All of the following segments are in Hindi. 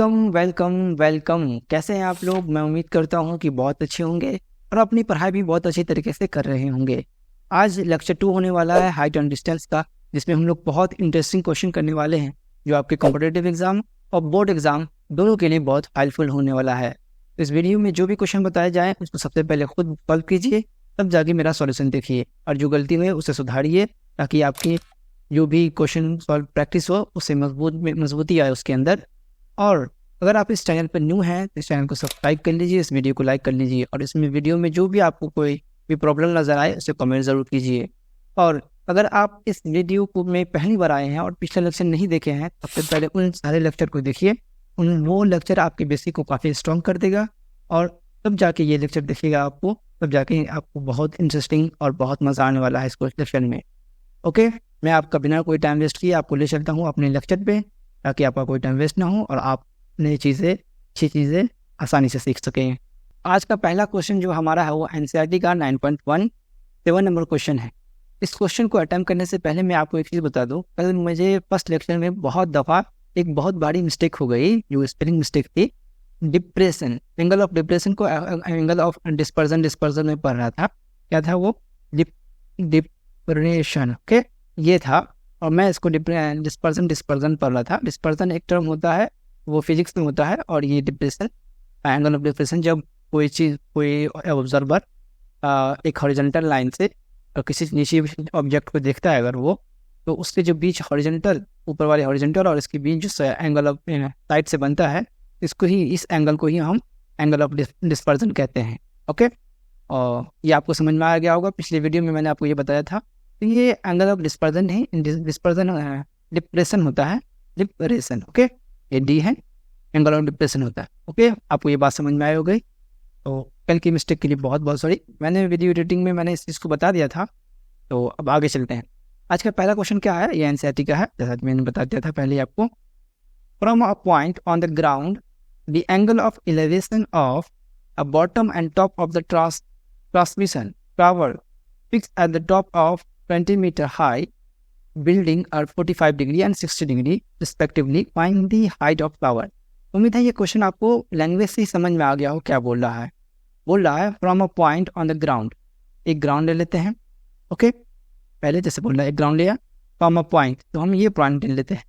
Welcome welcome welcome. कैसे हैं आप लोग? मैं उम्मीद करता हूं कि बहुत अच्छे होंगे और अपनी पढ़ाई भी बहुत अच्छी तरीके से कर रहे होंगे। आज लेक्चर 2 होने वाला है हाइट एंड डिस्टेंस का, जिसमें हम लोग बहुत इंटरेस्टिंग क्वेश्चन करने वाले हैं जो आपके कॉम्पिटिटिव एग्जाम और बोर्ड एग्जाम दोनों के लिए बहुत हेल्पफुल होने वाला है। इस वीडियो में जो भी क्वेश्चन बताए जाएँ उसको सबसे पहले खुद सॉल्व कीजिए, तब जाके मेरा सॉल्यूशन देखिए और जो गलती हुई उसे सुधारिए, ताकि आपकी जो भी क्वेश्चन सॉल्व प्रैक्टिस हो उससे मजबूती आए उसके अंदर। और अगर आप इस चैनल पर न्यू हैं तो इस चैनल को सब्सक्राइब कर लीजिए, इस वीडियो को लाइक कर लीजिए और इसमें वीडियो में जो भी आपको कोई भी प्रॉब्लम नज़र आए उसे कमेंट ज़रूर कीजिए। और अगर आप इस वीडियो को में पहली बार आए हैं और पिछले लेक्चर नहीं देखे हैं, सबसे पहले उन सारे लेक्चर को देखिए। वो लेक्चर आपके बेसिक को काफ़ी स्ट्रॉन्ग कर देगा और तब जाके ये लेक्चर देखिएगा आपको, तब जाके आपको बहुत इंटरेस्टिंग और बहुत मज़ा आने वाला है इस लेक्चर में। ओके, मैं आपका बिना कोई टाइम वेस्ट किए आपको ले चलता हूँ अपने लेक्चर पे, ताकि आपका कोई टाइम वेस्ट ना हो और आप नई चीज़ें अच्छी चीज़ें आसानी से सीख सकें। आज का पहला क्वेश्चन जो हमारा है वो एनसीईआरटी का 9.17 नंबर क्वेश्चन है। इस क्वेश्चन को अटेम्प्ट करने से पहले मैं आपको एक चीज़ बता दूं, कल मुझे फर्स्ट लेक्चर में बहुत दफ़ा एक बहुत बड़ी मिस्टेक हो गई, जो स्पेलिंग मिस्टेक थी। डिप्रेशन, एंगल ऑफ डिप्रेशन को एंगल ऑफ डिस्पर्जन में पढ़ रहा था। क्या था वो? डिप्रेशन। ओके, ये था और मैं इसको डिस्पर्जन पढ़ रहा था। डिस्पर्जन एक टर्म होता है, वो फिजिक्स में होता है, और ये डिप्रेशन, एंगल ऑफ डिप्रेशन, जब कोई ऑब्जर्वर एक हॉरिजॉन्टल लाइन से और किसी नीचे ऑब्जेक्ट को देखता है अगर वो, तो उसके जो बीच हॉरिजॉन्टल, ऊपर वाले हॉरिजॉन्टल और इसके बीच जो एंगल ऑफ साइड से बनता है, इस एंगल को ही हम एंगल ऑफ डिस्पर्जन कहते हैं। ओके, और ये आपको समझ में आ गया होगा, पिछले वीडियो में मैंने आपको ये बताया था। तो ये एंगल ऑफ डिस्पर्जन है, डिप्रेशन होता है, डिप्रेशन। ओके, ये डी है, एंगल ऑफ डिप्रेशन होता है। ओके, आपको ये बात समझ में आई हो गई। तो कल की मिस्टेक के लिए बहुत बहुत सॉरी, मैंने वीडियो एडिटिंग में मैंने इस चीज़ को बता दिया था। तो अब आगे चलते हैं। आज का पहला क्वेश्चन क्या है? ये एनसीईआरटी का है, जैसा कि मैंने बता दिया था पहले आपको। From a point on the ground the angle of elevation of a bottom and top of the transmission tower fix at the top of 20 meter high building are 45 degree and 60 degree respectively. Find the height of tower. उम्मीद है ये क्वेश्चन आपको लैंग्वेज से ही समझ में आ गया हो क्या बोल रहा है। बोल रहा है from a point on the ground, एक ग्राउंड ले लेते हैं। ओके, पहले जैसे बोल रहा है एक ग्राउंड लिया, फ्रॉम अ पॉइंट, तो हम ये पॉइंट ले लेते हैं।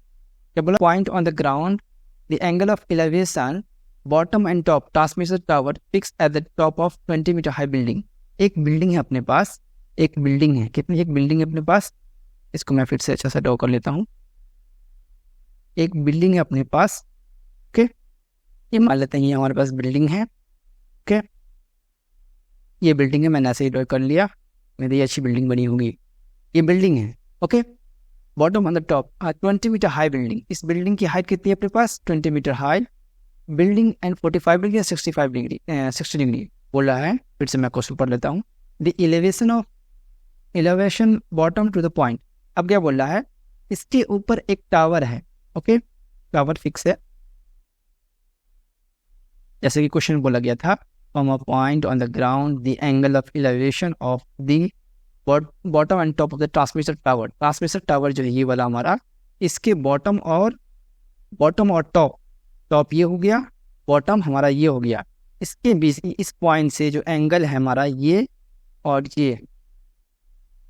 क्या बोला? Point on the ground the angle of elevation bottom and top transmission tower fix at the top of 20 meter high building. एक बिल्डिंग है अपने पास, एक बिल्डिंग है, कितनी? एक बिल्डिंग है अपने पास। इसको मैं फिर से अच्छा सा ड्रॉ कर लेता हूँ। एक बिल्डिंग है अपने पास। ओके, ये मान लेते हैं ये हमारे पास बिल्डिंग है। ओके, ये बिल्डिंग है, मैंने ऐसे ही ड्रॉ कर लिया, मेरी अच्छी बिल्डिंग बनी होगी। ये बिल्डिंग है। Okay, bottom on the top 20 meter high building. इस बिल्डिंग की हाइट कितनी है अपने पास? 20 meter high building and 45 degree या 60 डिग्री बोल रहा है। फिर से मैं क्वेश्चन पढ़ लेता हूँ। The elevation bottom to the point. अब क्या बोल रहा है? इसके ऊपर एक टावर है। ओके, टावर फिक्स है, जैसे कि क्वेश्चन बोला गया था, from a point on the ground the angle of elevation of the bottom and top of the transmission tower. Transmission tower जो है ये वाला हमारा, इसके बॉटम और टॉप ये हो गया, बॉटम हमारा ये हो गया, इसके बीच इस पॉइंट से जो एंगल है हमारा ये और ये।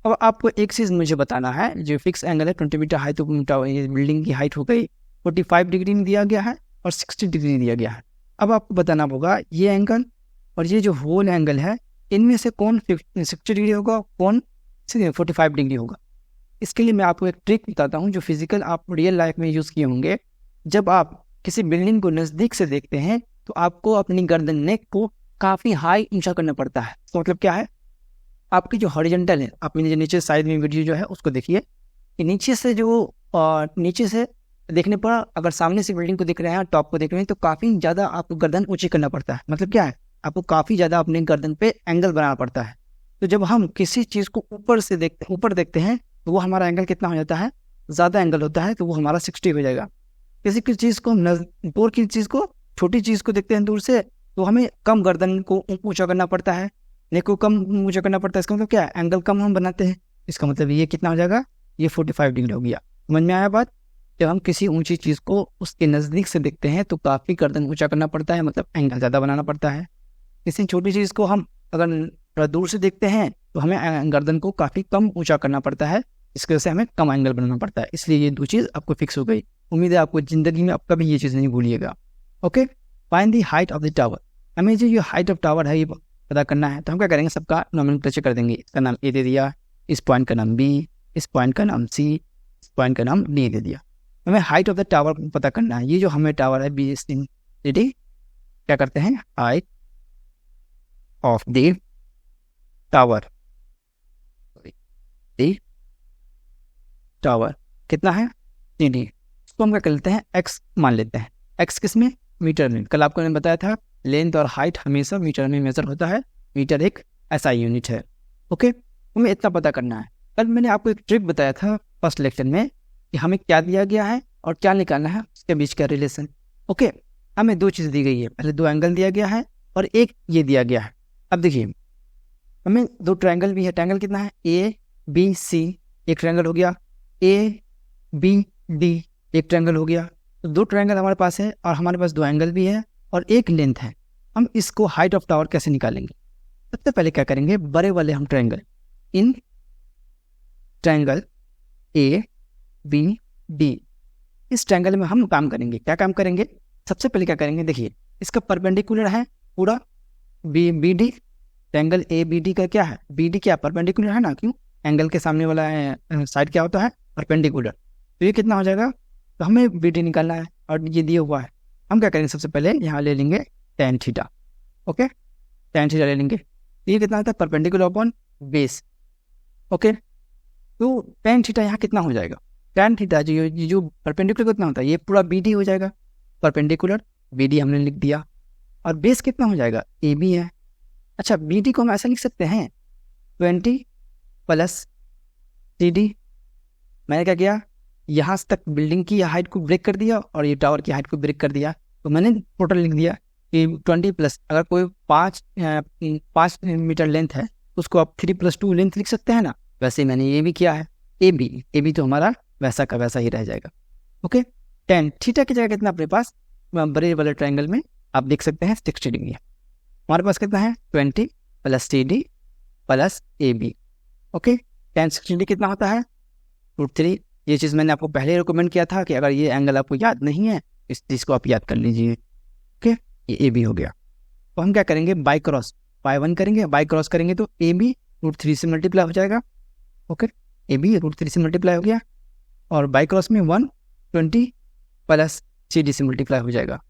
अब आपको एक चीज़ मुझे बताना है, जो फिक्स एंगल है 20 meter हाई, तो ये बिल्डिंग की हाइट हो गई 45 डिग्री में दिया गया है और 60 डिग्री दिया गया है। अब आपको बताना होगा ये एंगल और ये जो होल एंगल है, इनमें से कौन 60 डिग्री होगा, कौन 45 डिग्री होगा। इसके लिए मैं आपको एक ट्रिक बताता हूँ जो फिजिकल आप रियल लाइफ में यूज़ किए होंगे। जब आप किसी बिल्डिंग को नज़दीक से देखते हैं तो आपको अपनी गर्दन, नेक को काफ़ी हाई ऊंचा करना पड़ता है। तो मतलब क्या है, आपकी जो हॉरिजॉन्टल है, आप नीचे साइड में वीडियो जो है उसको देखिए कि नीचे से देखने पर अगर सामने से बिल्डिंग को देख रहे हैं, टॉप को देख रहे हैं, तो काफ़ी ज़्यादा आपको गर्दन ऊंची करना पड़ता है। मतलब क्या है, आपको काफ़ी ज़्यादा अपने गर्दन पे एंगल बनाना पड़ता है। तो जब हम किसी चीज़ को ऊपर देखते हैं तो वो हमारा एंगल कितना हो जाता है? ज़्यादा एंगल होता है, तो वो हमारा 60 हो जाएगा। किसी की चीज़ को दूर की चीज़ को, छोटी चीज़ को देखते हैं दूर से, तो हमें कम गर्दन को ऊंचा करना पड़ता है, नेक को कम ऊंचा करना पड़ता है। इसका मतलब क्या है? एंगल कम हम बनाते हैं। इसका मतलब ये कितना हो जाएगा? ये 45 डिग्री हो गया। समझ में आया बात? जब हम किसी ऊंची चीज़ को उसके नज़दीक से देखते हैं तो काफ़ी गर्दन ऊंचा करना पड़ता है, मतलब एंगल ज़्यादा बनाना पड़ता है। किसी छोटी चीज़ को हम अगर थोड़ा दूर से देखते हैं तो हमें गर्दन को काफ़ी कम ऊंचा करना पड़ता है, इसकी वजह से हमें कम एंगल बनाना पड़ता है। इसलिए ये दो चीज़ आपको फिक्स हो गई। उम्मीद है आपको ज़िंदगी में आप कभी ये चीज़ नहीं भूलिएगा। Okay, find the height of the tower. हमें जो ये हाइट ऑफ टावर है ये पता करना है, तो हम क्या करेंगे, सबका नोमेनक्लेचर कर देंगे। इसका नाम ए दे दिया, इस पॉइंट का नाम बी, इस पॉइंट का नाम सी, इस पॉइंट का नाम डी दे दिया। हमें हाइट ऑफ द टावर पता करना है। ये जो हमें टावर है बी सी डी, क्या करते हैं, height of the tower, tower कितना है, सी डी। इसको हम क्या कर लेते हैं, एक्स मान लेते हैं। एक्स किस में, मीटर में। कल आपको मैंने बताया था लेंथ और हाइट हमेशा मीटर में मेजर होता है, मीटर एक एसआई यूनिट है। ओके, हमें इतना पता करना है। कल मैंने आपको एक ट्रिक बताया था फर्स्ट लेक्चर में कि हमें क्या दिया गया है और क्या निकालना है, उसके बीच का रिलेशन। ओके, हमें दो चीज़ दी गई है, पहले दो एंगल दिया गया है और एक ये दिया गया है। अब देखिए हमें दो ट्रायंगल भी है। ट्रायंगल कितना है, ए बी सी एक ट्रायंगल हो गया, ए बी डी एक ट्रायंगल हो गया। तो दो ट्रायंगल हमारे पास है और हमारे पास दो एंगल भी है और एक लेंथ है। हम इसको हाइट ऑफ टावर कैसे निकालेंगे, सबसे पहले क्या करेंगे, बड़े वाले हम triangle, in triangle A B D, इस ट्रायंगल में हम काम करेंगे। क्या काम करेंगे, सबसे पहले क्या करेंगे, देखिए इसका परपेंडिकुलर है पूरा B D. Triangle A B D का क्या है, बी डी क्या परपेंडिकुलर है ना, क्यों, एंगल के सामने वाला साइड क्या होता है, परपेंडिकुलर। तो ये कितना हो जाएगा, तो हमें बी डी निकालना है और ये दिया हुआ है। हम क्या करेंगे, सबसे पहले यहाँ ले लेंगे tan theta. Okay, tan theta ले लेंगे। ये कितना होता है, परपेंडिकुलर अपॉन बेस। ओके, तो टेन थीटा यहाँ कितना हो जाएगा, टेन थीटा जो परपेंडिकुलर कितना होता है, ये पूरा बी डी हो जाएगा। परपेंडिकुलर बी डी हमने लिख दिया और बेस कितना हो जाएगा, ए बी है। अच्छा, बी डी को हम ऐसा लिख सकते हैं 20 प्लस सी डी। मैंने क्या किया, यहाँ तक बिल्डिंग की हाइट को ब्रेक कर दिया और ये टावर की हाइट को ब्रेक कर दिया, तो मैंने टोटल लिख दिया कि 20 प्लस, अगर कोई 5 मीटर लेंथ है तो उसको आप 3+2 लेंथ लिख सकते हैं ना, वैसे मैंने ये भी किया है। ए बी तो हमारा वैसा का वैसा ही रह जाएगा। ओके, टेन थीटा की जगह कितना अपने पास, बड़े वाले ट्रायंगल में आप देख सकते हैं 60 डिग्री है। हमारे पास कितना है, 20 plus C D plus A B. Okay, tan 60 degree कितना होता है, √3। ये चीज़ मैंने आपको पहले रिकमेंड किया था कि अगर ये एंगल आपको याद नहीं है इस चीज़ को आप याद कर लीजिए। ओके, ये ए बी हो गया। तो हम क्या करेंगे, बाई क्रॉस बाई 1 करेंगे, बाई क्रॉस करेंगे तो ए बी √3 से मल्टीप्लाई हो जाएगा। ओके, ए बी √3 से मल्टीप्लाई हो गया और बाई क्रॉस में 120 प्लस सी डी से मल्टीप्लाई हो जाएगा।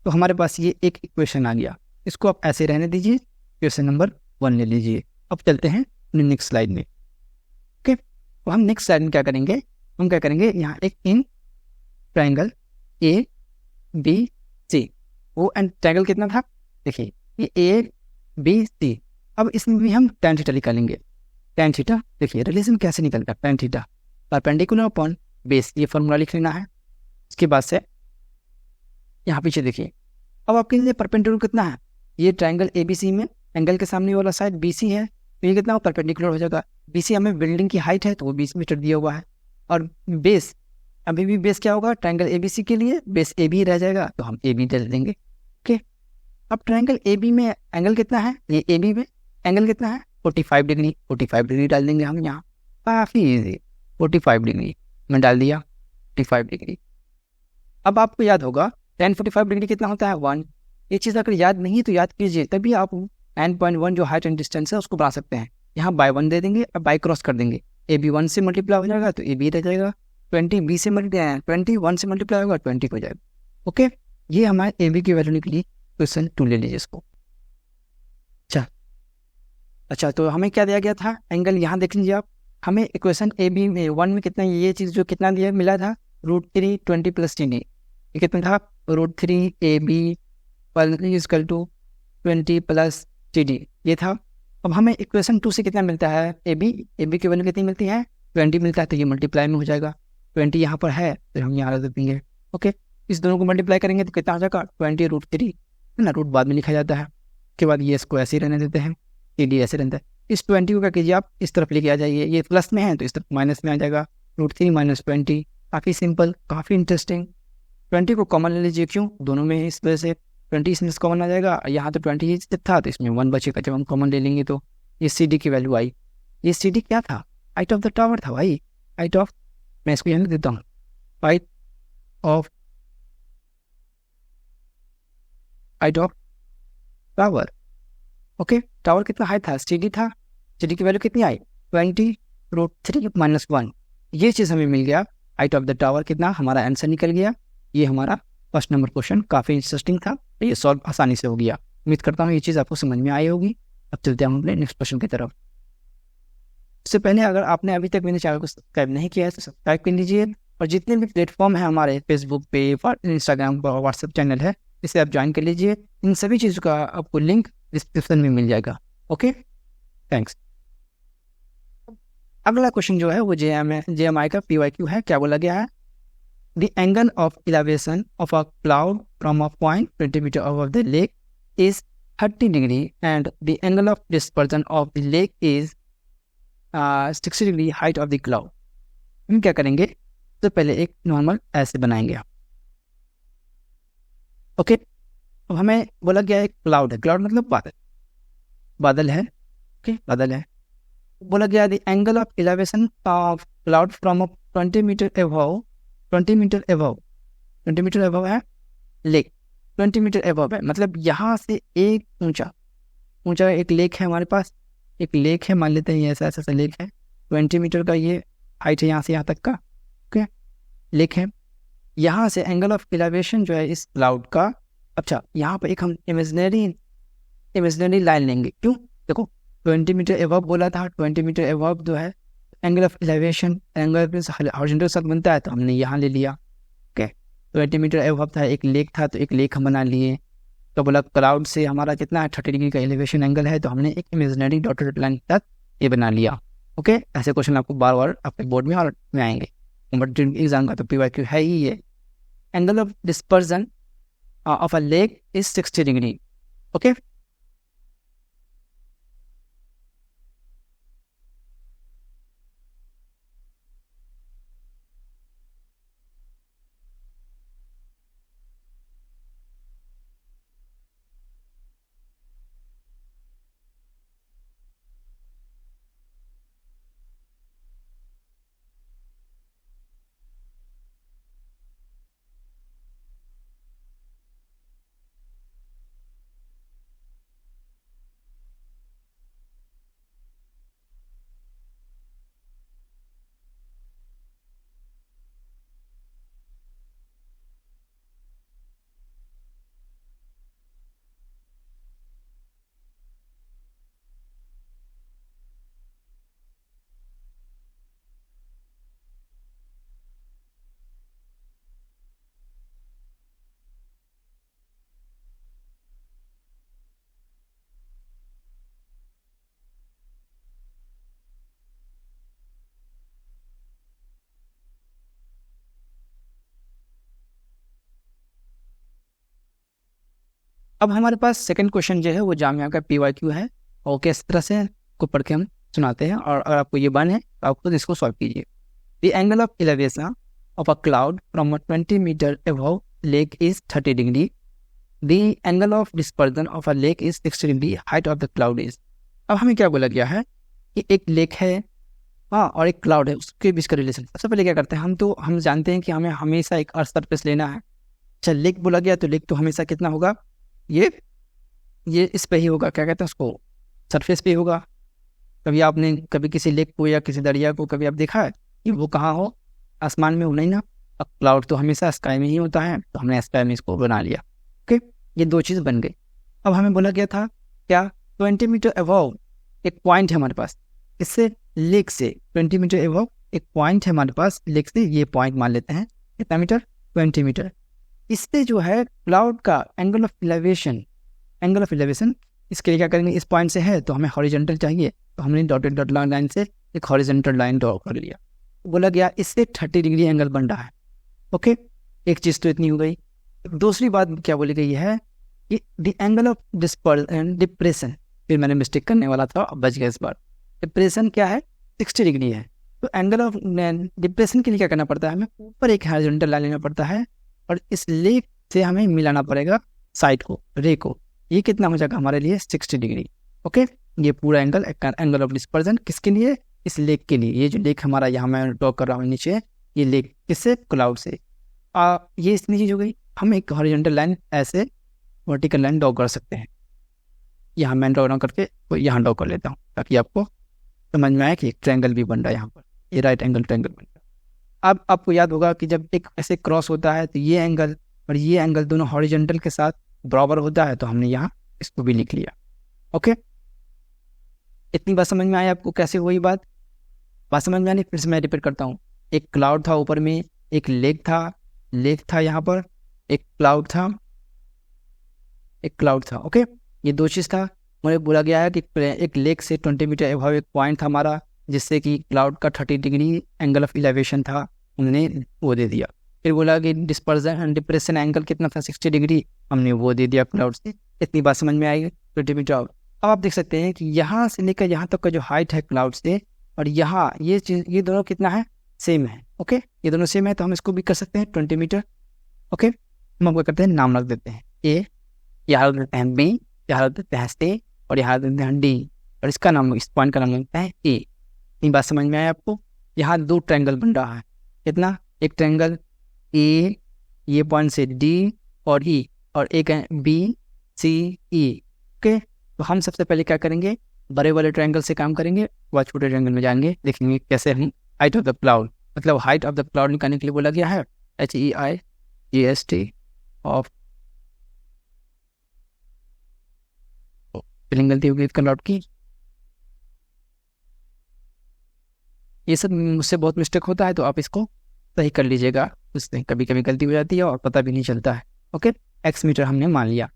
तो हमारे पास ये एक इक्वेशन आ गया। इसको आप ऐसे रहने दीजिए, क्वेश्चन नंबर 1 ले लीजिए। अब चलते हैं नेक्स्ट स्लाइड में। ओके, तो हम नेक्स्ट स्लाइड में क्या करेंगे, हम क्या करेंगे, यहाँ एक इन ट्रायंगल ए बी सी, वो एंड ट्रायंगल कितना था, देखिए ये ए बी सी। अब इसमें भी हम टेन थीटा निकालेंगे। टेन थीटा देखिए रिलेशन कैसे निकलता है, tan theta perpendicular upon base, ये फॉर्मूला लिख लेना है। इसके बाद से यहाँ पीछे देखिए, अब आपके लिए परपेंडिकुलर कितना है, ये ट्रायंगल ए बी सी में एंगल के सामने वाला साइड बी सी है, तो ये कितना परपेंडिकुलर हो जाएगा। बी सी हमें बिल्डिंग की हाइट है तो वो 20 मीटर दिया हुआ है और बेस, अभी भी बेस क्या होगा, ट्रायंगल ए बी सी के लिए बेस ए बी रह जाएगा, तो हम ए बी डाल देंगे। ओके, अब ट्रायंगल ए बी में एंगल कितना है, ये ए बी में एंगल कितना है 45 डिग्री, 45 डिग्री डाल देंगे हम यहाँ, काफ़ी ईजी, 45 डिग्री में डाल दिया 45 डिग्री। अब आपको याद होगा tan 45 डिग्री कितना होता है 1। ये चीज़ अगर याद नहीं है तो याद कीजिए, तभी आप 9.1 जो हाइट एंड डिस्टेंस है उसको बना सकते हैं। यहाँ बाई 1 दे देंगे और बाई क्रॉस कर देंगे, ए बी 1 से मल्टीप्लाई हो जाएगा तो ए बी रह जाएगा, 20 बी से मल्टीप्लाई 20 1 से मल्टीप्लाई होगा 20 हो जाएगा। ओके, ये हमारे ए बी की वैल्यू निकली। क्वेश्चन 2 ले लीजिए इसको। अच्छा, तो हमें क्या दिया गया था, एंगल यहाँ देख लीजिए आप, हमें इक्वेशन ए बी में 1 में कितना, ये चीज़ जो कितना दिया मिला था √3 20 प्लस सी डी, ये कितना था √3 A B equal to 20 plus C D, ये था। अब हमें इक्वेशन 2 से कितना मिलता है, ए बी की वैल्यू कितनी मिलती है 20 मिलता है, तो ये मल्टीप्लाई में हो जाएगा। 20 यहाँ पर है तो हम यहाँ रख देंगे। ओके, इस दोनों को मल्टीप्लाई करेंगे तो कितना हो जाएगा 20 √3 है ना, रूट बाद में लिखा जाता है। उसके बाद ये इसको ऐसे ही रहने देते हैं, सी डी ऐसे रहता है। इस 20 को क्या कीजिए आप इस तरफ लेके आ जाइए, ये प्लस में है तो इस तरफ माइनस में आ जाएगा, √3 - 20 काफ़ी सिंपल, काफ़ी इंटरेस्टिंग। 20 को कॉमन ले लीजिए, क्यों, दोनों में इस वजह से 20 इसमें कॉमन आ जाएगा। यहाँ तो 20 ही था तो इसमें 1 बचेगा, जब हम कॉमन ले लेंगे तो ये सी डी की वैल्यू आई। ये सी डी क्या था, हाइट ऑफ द टावर था भाई, हाइट ऑफ, मैं इसको यहाँ लिख देता हूँ, height of tower. Okay, tower कितना हाइट था, सी डी था, सी डी की वैल्यू कितनी आई 20√3 - 1। ये चीज़ हमें मिल गया, हाइट ऑफ द टावर कितना, हमारा आंसर निकल गया। ये हमारा फर्स्ट नंबर क्वेश्चन काफ़ी इंटरेस्टिंग था, तो ये सॉल्व आसानी से हो गया। उम्मीद करता हूँ ये चीज़ आपको समझ में आई होगी। अब चलते हैं हम अपने नेक्स्ट क्वेश्चन की तरफ। उससे पहले अगर आपने अभी तक मेरे चैनल को सब्सक्राइब नहीं किया है तो सब्सक्राइब कर लीजिए, और जितने भी प्लेटफॉर्म है हमारे, फेसबुक पे, इंस्टाग्राम पर, व्हाट्सएप चैनल है, इसे आप ज्वाइन कर लीजिए। इन सभी चीज़ों का आपको लिंक डिस्क्रिप्शन में मिल जाएगा। Okay, thanks. अगला क्वेश्चन जो है वो JMI का PYQ है। क्या बोला गया है, the angle of elevation of a cloud from a point 20 metre above the lake is 30 degree and the angle of dispersion of the lake is 60 degree height of the cloud. हम क्या करेंगे, तो पहले एक नॉर्मल ऐसे बनाएंगे। ओके, अब हमें बोला गया है क्लाउड है, क्लाउड मतलब बादल, बादल है। ओके, बादल है। बोला गया the angle of elevation of cloud from 20 metre above, 20 metre above, 20 metre above है लेक, 20 मीटर एबव है, मतलब यहाँ से एक ऊंचा एक लेक है हमारे पास, एक लेक है, मान लेते हैं ये ऐसा ऐसा लेक है, 20 मीटर का ये हाइट है यहाँ से यहाँ तक का। ओके, लेक है, यहाँ से एंगल ऑफ इलेवेशन जो है इस क्लाउड का, अच्छा यहाँ पर एक हम इमेजिनरी लाइन लेंगे। क्यों, देखो 20 मीटर एबव बोला था, 20 मीटर एबव जो है angle of elevation, angle horizontal circle बनता है, तो हमने यहाँ ले लिया। ओके, 20 मीटर एबव था, एक लेक था, तो एक लेक हम बना लिए। तो बोला क्लाउड से हमारा कितना है, 30 डिग्री का एलिवेशन एंगल है, तो हमने एक इमेजिनरी डॉटेड लाइन के साथ ये बना लिया। ओके, ऐसे क्वेश्चन आपको बार बार आपके बोर्ड में और में आएंगे, बट एग्जाम का तो PYQ है ही ये। Angle of dispersion of a lake is 60 degree. Okay, अब हमारे पास सेकंड क्वेश्चन जो है वो जामिया का PYQ है, और किस तरह से को पढ़ के हम सुनाते हैं, और अगर आपको ये बन है तो आप खुद इसको सॉल्व कीजिए। The angle of elevation of a cloud from 20 metre above lake is 30 degree, the angle of dispersion of a lake is 60 degree, height of the cloud is. अब हमें क्या बोला गया है कि एक लेक है, हाँ, और एक क्लाउड है, उसके बीच का रिलेशन। सबसे पहले क्या करते हैं, हम जानते हैं कि हमें हमेशा एक अर्थ सरफेस लेना है। अच्छा, लेक बोला गया तो लेक तो हमेशा कितना होगा, ये इस पे ही होगा, क्या कहते हैं उसको, सरफेस पे ही होगा। कभी आपने कभी किसी लेक को या किसी दरिया को कभी आप देखा है कि वो कहाँ हो, आसमान में हो, नहीं ना। अब क्लाउड तो हमेशा स्काई में ही होता है, तो हमने स्काई में इसको बना लिया। ओके, ये दो चीज़ बन गई। अब हमें बोला गया था क्या, 20 मीटर अबव एक पॉइंट है हमारे पास, इससे लेक से 20 मीटर अबव एक पॉइंट है हमारे पास, लेक से ये पॉइंट मान लेते हैं कितना मीटर, 20 मीटर। इससे जो है क्लाउड का एंगल ऑफ इलेवेशन इसके लिए क्या करेंगे, इस पॉइंट से है तो हमें हॉरिजॉन्टल चाहिए, तो हमने डॉटेड लाइन से एक हॉरिजॉन्टल लाइन ड्रॉ कर लिया। बोला गया इससे 30 डिग्री एंगल बन रहा है। ओके, एक चीज़ तो इतनी हो गई। दूसरी बात क्या बोली गई है कि द एंगल ऑफ डिप्रेशन, फिर मैंने मिस्टेक करने वाला था, अब बच गया इस बार। डिप्रेशन क्या है, 60 डिग्री है, तो एंगल ऑफ डिप्रेशन के लिए क्या करना पड़ता है, हमें ऊपर एक हॉरिजॉन्टल लाइन लेना पड़ता है और इस लेग से हमें मिलाना पड़ेगा साइड को, रे को। ये कितना हो जाएगा हमारे लिए 60 डिग्री। ओके, ये पूरा एंगल ऑफ डिस्पर्जन किसके लिए, इस लेग के लिए। ये जो लेग हमारा यहाँ मैं ड्रॉ कर रहा हूँ नीचे, ये लेग किससे, क्लाउड से। ये इतनी चीज़ हो गई। हम एक हॉरिजॉन्टल लाइन ऐसे वर्टिकल लाइन ड्रॉ कर सकते हैं। यहाँ मैं ड्रॉ करके तो यहाँ ड्रॉ कर लेता हूँ ताकि आपको समझ में आए कि एक ट्रायंगल भी बन रहा है यहाँ पर, ये राइट एंगल ट्रायंगल बन रहा है। अब आपको याद होगा कि जब एक ऐसे क्रॉस होता है तो ये एंगल और ये एंगल दोनों हॉरिजॉन्टल के साथ बराबर होता है, तो हमने यहाँ इसको भी लिख लिया। ओके, इतनी बात समझ में आई आपको, कैसे हुई बात समझ में आनी। फिर से मैं रिपीट करता हूँ। एक क्लाउड था ऊपर में, एक लेग था यहाँ पर, एक क्लाउड था। ओके, ये दो चीज़ था। मुझे बोला गया है कि एक लेग से 20 मीटर एबव एक पॉइंट था हमारा, जिससे कि क्लाउड का 30 डिग्री एंगल ऑफ इलेवेशन था, उन्होंने वो दे दिया। फिर बोला कि डिस्पर्जन एंड डिप्रेशन एंगल कितना था, 60 डिग्री, हमने वो दे दिया क्लाउड से। इतनी बात समझ में आएगी, 20 मीटर। अब आप देख सकते हैं कि यहाँ से लेकर यहाँ तक का जो हाइट है क्लाउड से, और यहाँ ये चीज़, ये दोनों कितना है, सेम है। ओके, ये दोनों सेम है, तो हम इसको भी कर सकते हैं 20 मीटर। ओके, हम आपको करते हैं, नाम रख देते हैं ए, यहाँ रख देते हैं बी, यहाँ रख देते हैं सी, और यहाँ रख देते हैं डी, और इसका नाम, इस पॉइंट का नाम लगता है ए। इतनी बात समझ में आया आपको। यहाँ दो ट्रायंगल बन रहा है, कितना, एक ट्रायंगल ए, ये पॉइंट से डी और ई, और एक है बी सी ई। ओके, तो हम सबसे पहले क्या करेंगे, बड़े वाले ट्रायंगल से काम करेंगे, वह छोटे ट्रायंगल में जाएंगे, देखेंगे कैसे हम हाइट ऑफ द क्लाउड, मतलब हाइट ऑफ द क्लाउड निकालने के लिए बोला गया है HEIGST ऑफ, स्पेलिंग गलती होगी क्लाउड की। ये सब मुझसे बहुत मिस्टेक होता है, तो आप इसको सही कर लीजिएगा, उससे कभी कभी गलती हो जाती है और पता भी नहीं चलता है। ओके, x मीटर हमने मान लिया।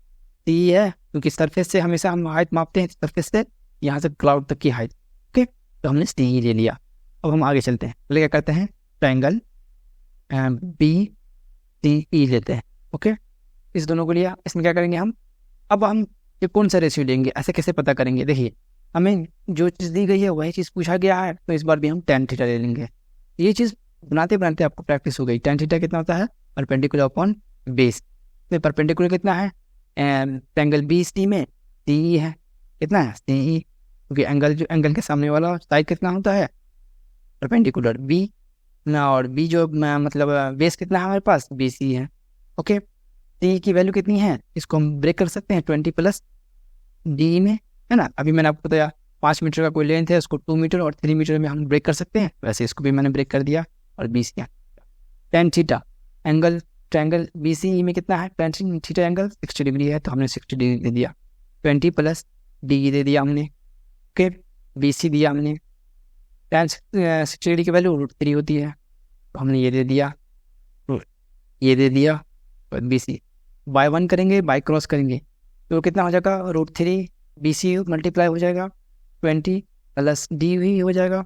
सी है क्योंकि सरफेस से हमेशा हम हाइट मापते हैं, सरफेस से यहाँ से क्लाउड तक की हाइट। ओके, तो हमने सी ही ले लिया। अब हम आगे चलते हैं, पहले क्या करते हैं, ट्रायंगल BCE लेते हैं। ओके, इस दोनों को लिया, इसमें क्या करेंगे हम, अब हम ये कौन सा रेशियो लेंगे, ऐसे कैसे पता करेंगे। देखिए, हमें जो चीज़ दी गई है वही चीज़ पूछा गया है, तो इस बार भी हम tan थीटा ले लेंगे। ये चीज़ बनाते बनाते आपको प्रैक्टिस हो गई। tan थीटा कितना होता है, परपेंडिकुलर अपॉन बेस में। परपेंडिकुलर कितना है, ट्रायंगल BC में CE है, कितना है CE, क्योंकि एंगल के सामने वाला साइड कितना होता है, परपेंडिकुलर B ना, और B जो मतलब बेस कितना है हमारे पास, BC है। ओके, CE की वैल्यू कितनी है, इसको हम ब्रेक कर सकते हैं 20 प्लस D में, है ना। अभी मैंने आपको बताया 5 मीटर का कोई लेंथ है, उसको 2 मीटर और 3 मीटर में हम ब्रेक कर सकते हैं, वैसे इसको भी मैंने ब्रेक कर दिया। और BC tan theta angle triangle BCE में कितना है, tan थीटा एंगल 60 डिग्री है, तो हमने 60 डिग्री दे दिया, 20 प्लस D दे दिया हमने। ओके, BC दिया हमने, tan 60 डिग्री की वैल्यू √3 होती है, तो हमने ये दे दिया, ये दे दिया। और BC बाय 1 करेंगे, बाय क्रॉस करेंगे, तो कितना हो जाएगा, √3 BC मल्टीप्लाई हो जाएगा 20 प्लस D भी हो जाएगा।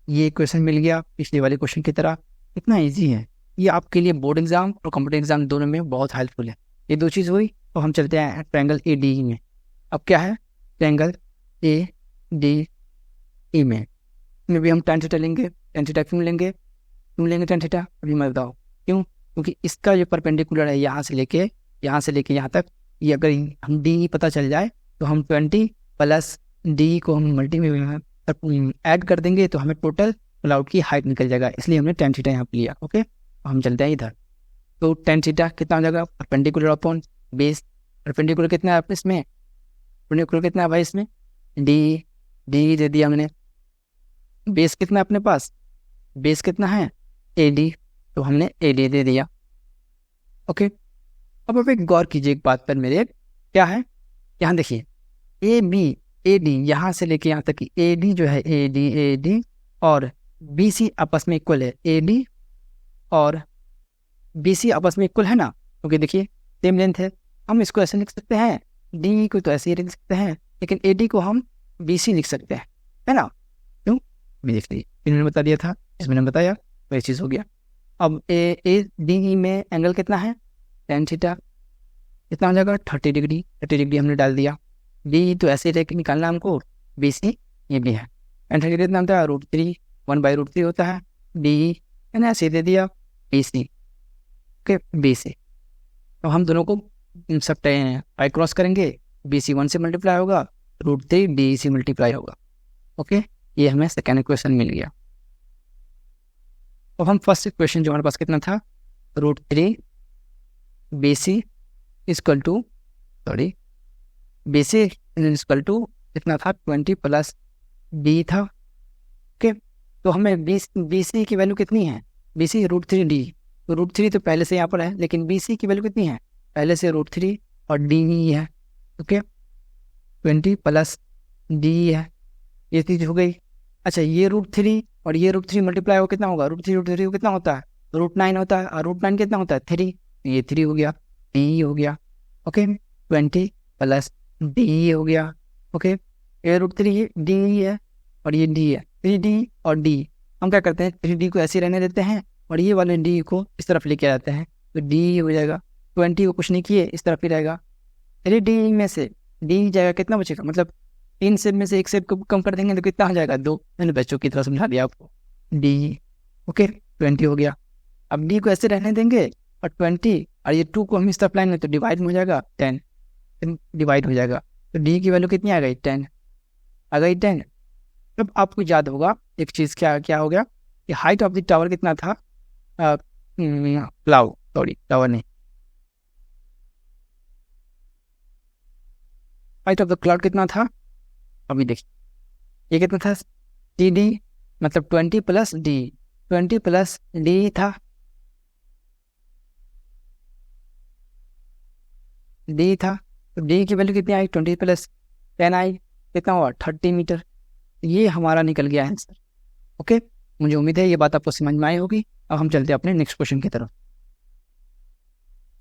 ये क्वेश्चन मिल गया पिछले वाले क्वेश्चन की तरह। इतना इजी है ये, आपके लिए बोर्ड एग्जाम और कंप्यूटर एग्जाम दोनों में बहुत हेल्पफुल है। ये दो चीज़ हुई, तो हम चलते हैं ट्रायंगल ADE में। अब क्या है, ट्रायंगल ADE में भी हम tan थीटा लेंगे। tan थीटा क्यों लेंगे tan थीटा, अभी मैं बताओ क्यों। क्योंकि इसका जो परपेंडिकुलर है यहाँ से लेके यहाँ तक, ये अगर हम D पता चल जाए तो हम 20 प्लस D को हम ऐड कर देंगे, तो हमें टोटल क्लाउड की हाइट निकल जाएगा, इसलिए हमने tan थीटा यहाँ पे लिया। ओके, हम चलते हैं इधर, तो tan थीटा कितना हो जाएगा, परपेंडिकुलर अपॉन बेस। परपेंडिकुलर कितना है इसमें, परपेंडिकुलर कितना है भाई इसमें, D दे दिया हमने। बेस कितना है अपने पास, बेस कितना है AD, तो हमने AD दे दिया। ओके, अब आप एक गौर कीजिए एक बात पर मेरे, क्या है, यहाँ देखिए AD यहाँ से लेके यहाँ तक की AD जो है AD और BC आपस में इक्वल है, AD और BC आपस में इक्वल है ना, क्योंकि देखिए सेम लेंथ है। हम इसको ऐसे लिख सकते हैं, D को तो ऐसे ही लिख सकते हैं, लेकिन AD को हम BC लिख सकते हैं, है ना। क्यों, मैं देख लीजिए, इन्होंने बता दिया था, इसमें मैंने बताया, वही चीज़ हो गया। अब ADE में एंगल कितना है, tan थीटा कितना हो जाएगा, 30 डिग्री हमने डाल दिया। B तो ऐसे ही निकालना हमको, BC ये भी है, tan थीटा कितना होता है √3, 1/√3 होता है, डी है ना, ऐसे दे दिया B C. Okay, B C. तो हम दोनों को सब पाई क्रॉस करेंगे, बी सी 1 से मल्टीप्लाई होगा, √3 डी सी मल्टीप्लाई होगा। ओके, ये हमें सेकेंड इक्वेशन मिल गया। अब हम फर्स्ट इक्वेशन जो हमारे पास कितना था, √3 B C equal to B C equal to कितना था, 20 प्लस डी था। ओके, तो हमें बी सी की वैल्यू कितनी है, बी सी √3 डी, तो √3 तो पहले से यहाँ पर है, लेकिन बी सी की वैल्यू कितनी है, पहले से √3 और डी ही है। ओके, 20 प्लस डी है, ये चीज़ हो गई। अच्छा, ये √3 और ये √3 मल्टीप्लाई हो कितना होगा, √3 कितना होता है, √9 होता है, और √9 कितना होता है 3, ये 3 हो गया, डी हो गया। ओके, 20 प्लस डी हो गया। ओके, ये √3 डी है और ये डी है, 3D और डी हम क्या करते हैं, 3D को ऐसे रहने देते हैं और ये वाले डी को इस तरफ लेके आते हैं, तो डी हो जाएगा। 20 को कुछ नहीं किए, इस तरफ ही रहेगा। 3D में से डी जाएगा, कितना बचेगा, मतलब 3 सेब में से 1 सेब को कम कर देंगे तो कितना हो जाएगा, 2। मैंने बच्चों की तरह समझा दिया आपको, डी। ओके, 20 हो गया। अब डी को ऐसे रहने देंगे और 20 और ये 2 को हम इस तरफ लाएंगे तो डिवाइड में हो जाएगा, 10 डिवाइड हो जाएगा, तो डी की वैल्यू कितनी आ गई, 10 आ गई, 10। अब आपको याद होगा एक चीज़, क्या हो गया कि हाइट ऑफ द टावर कितना था, टावर नहीं, हाइट ऑफ द क्लाउड कितना था, अभी देखिए ये कितना था, डी मतलब 20 प्लस डी, 20 प्लस डी था, डी था, तो डी की वैल्यू कितनी आई, 20 प्लस 10 आई, कितना हुआ 30 मीटर। ये हमारा निकल गया आंसर। ओके, मुझे उम्मीद है ये बात आपको समझ में आई होगी। अब हम चलते हैं अपने नेक्स्ट क्वेश्चन की तरफ।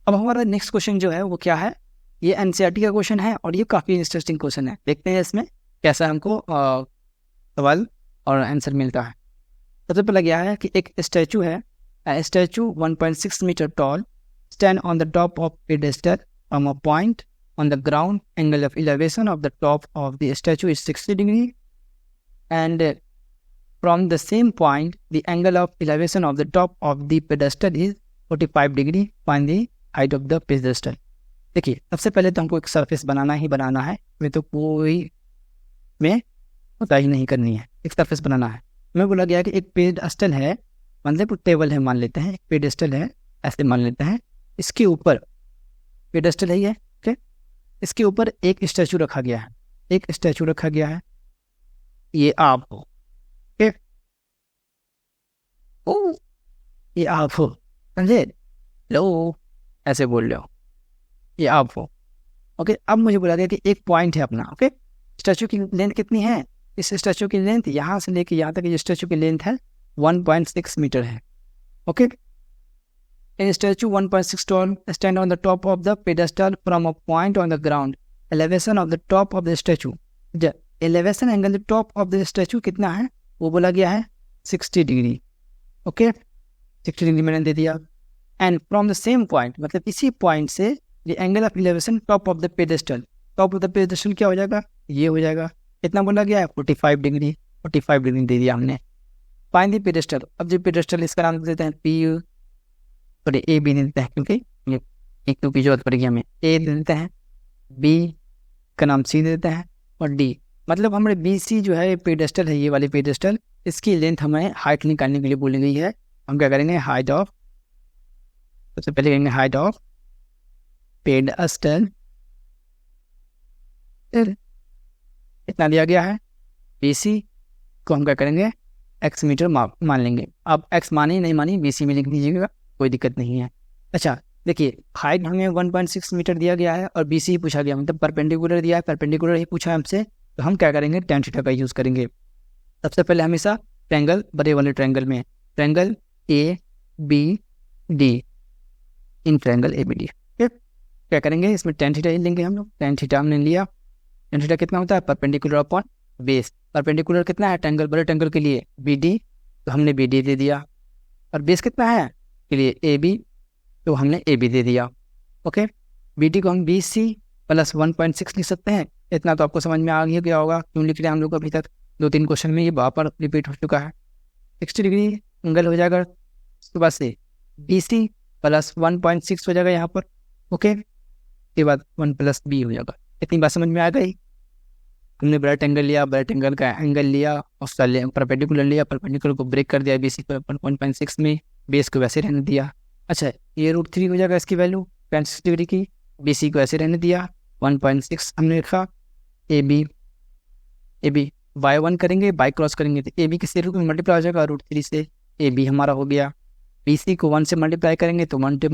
अब हमारा नेक्स्ट क्वेश्चन जो है वो क्या है, ये एनसीईआरटी का क्वेश्चन है और ये काफ़ी इंटरेस्टिंग क्वेश्चन है। देखते हैं इसमें कैसा हमको सवाल और आंसर मिलता है। सबसे पहले क्या है कि एक स्टैचू है, statue 1.6 metre tall, stand on the top of pedestal from a point on the ground, angle of elevation of the top of the statue is 60 degree, and from the same point the angle of elevation of the top of the pedestal is 45 degree. Find the height of the pedestal. देखिए, सबसे पहले तो हमको एक सरफेस बनाना ही बनाना है, मैं तो कोई में होता ही नहीं करनी है, एक सरफेस बनाना है। मैं बोला गया कि एक पेडेस्टल है, मतलब टेबल है मान लेते हैं, एक पेडेस्टल है ऐसे मान लेते हैं, इसके ऊपर पेडेस्टल है ये, इसके ऊपर एक स्टैचू रखा गया है, एक स्टैचू रखा गया है, ये आप हो। ओके, ओ ये आप हो, समझे, लो ऐसे बोल रहे हो, ये आप हो। ओके, अब मुझे बोला गया कि एक पॉइंट है अपना। ओके, स्टैचू की लेंथ कितनी है, इस स्टैचू की लेंथ यहाँ से लेके यहाँ तक ये स्टैचू की लेंथ है 1.6 मीटर है। Okay, a statue 1.6 tall stand on the top of the pedestal from a point on the ground. Elevation of the top of the statue. The elevation angle the top of the statue कितना है, वो बोला गया है 60 डिग्री। ओके, 60 डिग्री मैंने दे दिया। And from the same point, मतलब इसी पॉइंट से the angle of elevation top of the pedestal, top of the pedestal क्या हो जाएगा, ये हो जाएगा, कितना बोला गया है 45 डिग्री, 45 डिग्री दे दिया हमने। Find the pedestal. अब जो पेडेस्टल इसका नाम देते हैं पी, थोड़े ए बी दे देते हैं क्योंकि ये एक तो की जरूरत पड़ेगी हमें, ए दे देते हैं, बी का नाम सी दे देते हैं और डी, मतलब हमारे बी सी जो है पेडेस्टल है, ये वाली पेडेस्टल, इसकी लेंथ हमें हाइट निकालने के लिए बोली गई है। हम क्या करेंगे, हाइट ऑफ, सबसे पहले करेंगे हाइट ऑफ पेडेस्टल, इतना दिया गया है, बी सी को हम क्या करेंगे एक्स मीटर मान लेंगे। अब एक्स माने नहीं मानी बी सी में लिख दीजिएगा, कोई दिक्कत नहीं है। अच्छा देखिए, हाइट हमें 1.6 मीटर दिया गया है और बी सी पूछा गया, मतलब परपेंडिकुलर दिया है, परपेंडिकुलर ही पूछा है हमसे, तो हम क्या करेंगे tan थीटा का यूज़ करेंगे। सबसे पहले हमेशा ट्रायंगल, बड़े वाले ट्रायंगल में triangle A B D, in triangle A B D, क्या करेंगे इसमें tan थीटा ही लेंगे हम लोग। tan थीटा हमने लिया, tan थीटा कितना होता है, परपेंडिकुलर अपॉन बेस। परपेंडिकुलर कितना है ट्रायंगल, बड़े ट्रायंगल के लिए बी डी, तो हमने बी डी दे दिया, और बेस कितना है के लिए ए बी, तो हमने ए बी दे दिया। ओके, बी डी को हम बी सी प्लस 1.6 लिख सकते हैं। इतना तो आपको समझ में आ गया होगा क्यों लिख रहे हैं हम लोग, अभी तक 2-3 क्वेश्चन में ये वहाँ पर रिपीट हो चुका है। 60 डिग्री एंगल हो जाएगा। उसके बाद से BC प्लस 1.6 हो जाएगा यहाँ पर। ओके, उसके बाद 1 प्लस B हो जाएगा। इतनी बात समझ में आ गई। हमने ब्राइट एंगल लिया, ब्राइट एंगल का एंगल लिया, उसका परपेंडिकुलर लिया, परपेंडिकुलर को ब्रेक कर दिया BC पर 1.6 में, बेस को वैसे रहने दिया। अच्छा, ये √3 हो जाएगा इसकी वैल्यू 60 डिग्री की। BC को ऐसे रहने दिया, 1.6 हमने रखा। AB बाय 1 करेंगे, बाय क्रॉस करेंगे तो AB किससे मल्टीप्लाई हो जाएगा √3 से। AB हमारा हो गया। BC को 1 से मल्टीप्लाई करेंगे तो 1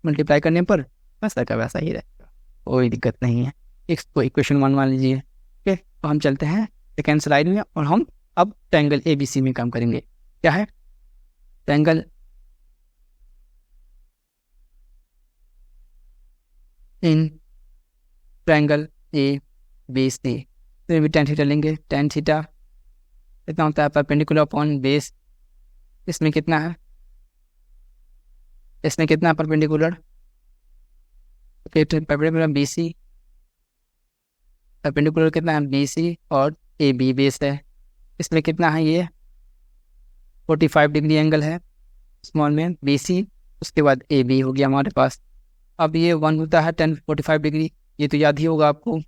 मल्टीप्लाई करने पर वैसा का वैसा ही रहेगा, कोई दिक्कत नहीं है। इसको इक्वेशन 1 मान लीजिए। ओके, तो हम चलते हैं सेकेंड स्लाइड में और हम अब ट्रायंगल ABC में काम करेंगे। क्या है ट्रायंगल ABC, तो भी tan थीटा लेंगे। tan थीटा कितना होता है परपेंडिकुलर अपॉन बेस। इसमें कितना है, इसमें कितना परपेंडिकुलर, परपेंडिकुलर BC, परपेंडिकुलर कितना है BC और AB बेस है। इसमें कितना है ये 45 डिग्री एंगल है स्मॉल में BC। उसके बाद AB हो गया हमारे पास। अब ये 1 होता है 45 डिग्री, ये तो याद ही होगा आपको।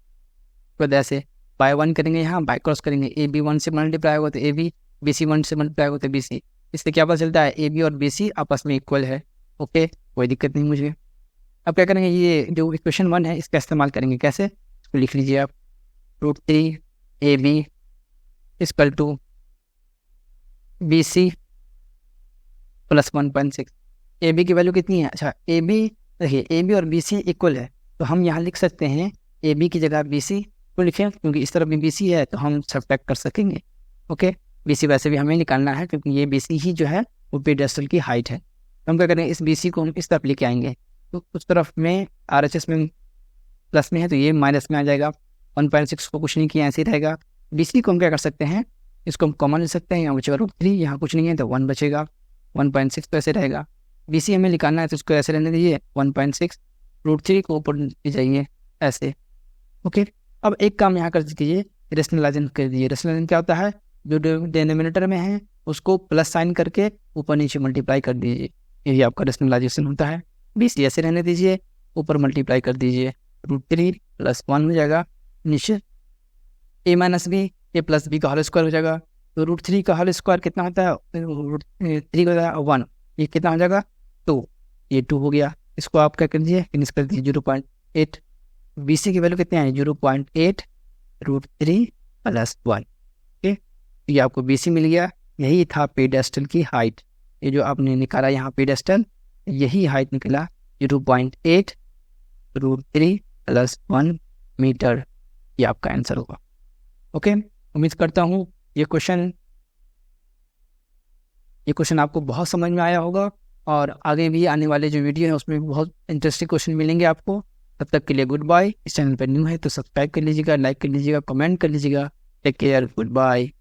तो ऐसे बाय 1 करेंगे, यहाँ बाय क्रॉस करेंगे। AB 1 से मल्टीप्लाई होगा तो AB, BC 1 से मल्टीप्लाई होगा तो BC। इससे क्या पता चलता है AB और BC आपस में इक्वल है। ओके, कोई दिक्कत नहीं मुझे। अब क्या करेंगे, ये जो इक्वेशन 1 है इसका इस्तेमाल करेंगे। कैसे, इसको लिख लीजिए आप। √3 AB equal to BC plus 1.6। AB की वैल्यू कितनी है। अच्छा, AB देखिए AB और BC इक्वल है, तो हम यहाँ लिख सकते हैं AB की जगह BC को लिखें, क्योंकि इस तरफ भी BC है तो हम सब्ट्रैक्ट कर सकेंगे। ओके, BC वैसे भी हमें निकालना है क्योंकि ये BC ही जो है वो पेडेस्टल की हाइट है। तो हम क्या करेंगे, इस BC को हम इस तरफ लेके आएंगे, तो उस तरफ में RHS में प्लस में है तो ये माइनस में आ जाएगा। 1.6 को कुछ नहीं किया, ऐसे ही रहेगा। BC को हम क्या कर सकते हैं, इसको हम कॉमन ले सकते हैं, यहाँ बचेगा √3, यहाँ कुछ नहीं है तो 1 बचेगा। 1.6 तो ऐसे रहेगा। BC हमें निकालना है तो इसको ऐसे रहने दीजिए 1.6, √3 को ऊपर ले जाइए ऐसे। ओके, अब एक काम यहाँ कर दीजिए, रेशनलाइजेशन कर दीजिए। रेशनलाइजेशन क्या होता है, जो डिनोमिनेटर में है उसको प्लस साइन करके ऊपर नीचे मल्टीप्लाई कर दीजिए, यही आपका रेशनलाइजेशन होता है। BC ऐसे रहने दीजिए, ऊपर मल्टीप्लाई कर दीजिए, √3 प्लस 1 हो जाएगा, नीचे A minus B, A plus B का होल स्क्वायर हो जाएगा। तो √3 का होल स्क्वायर कितना होता है, √3 का 1, ये कितना हो जाएगा 2, ये 2 हो गया। इसको आप क्या कर दीजिए, फिनिश कर दीजिए 0.8। BC की वैल्यू कितनी है 0.8 √3 प्लस 1। ओके, ये आपको BC मिल गया। यही था पेडेस्टल की हाइट, ये जो आपने निकाला यहाँ पेडेस्टल, यही हाइट निकला 0.8 √3 प्लस 1 मीटर। ये आपका आंसर होगा। ओके, उम्मीद करता हूँ ये क्वेश्चन आपको बहुत समझ में आया होगा, और आगे भी आने वाले जो वीडियो है उसमें भी बहुत इंटरेस्टिंग क्वेश्चन मिलेंगे आपको। तब तक के लिए गुड बाय। इस चैनल पर न्यू है तो सब्सक्राइब कर लीजिएगा, लाइक कर लीजिएगा, कमेंट कर लीजिएगा। Take care, good bye.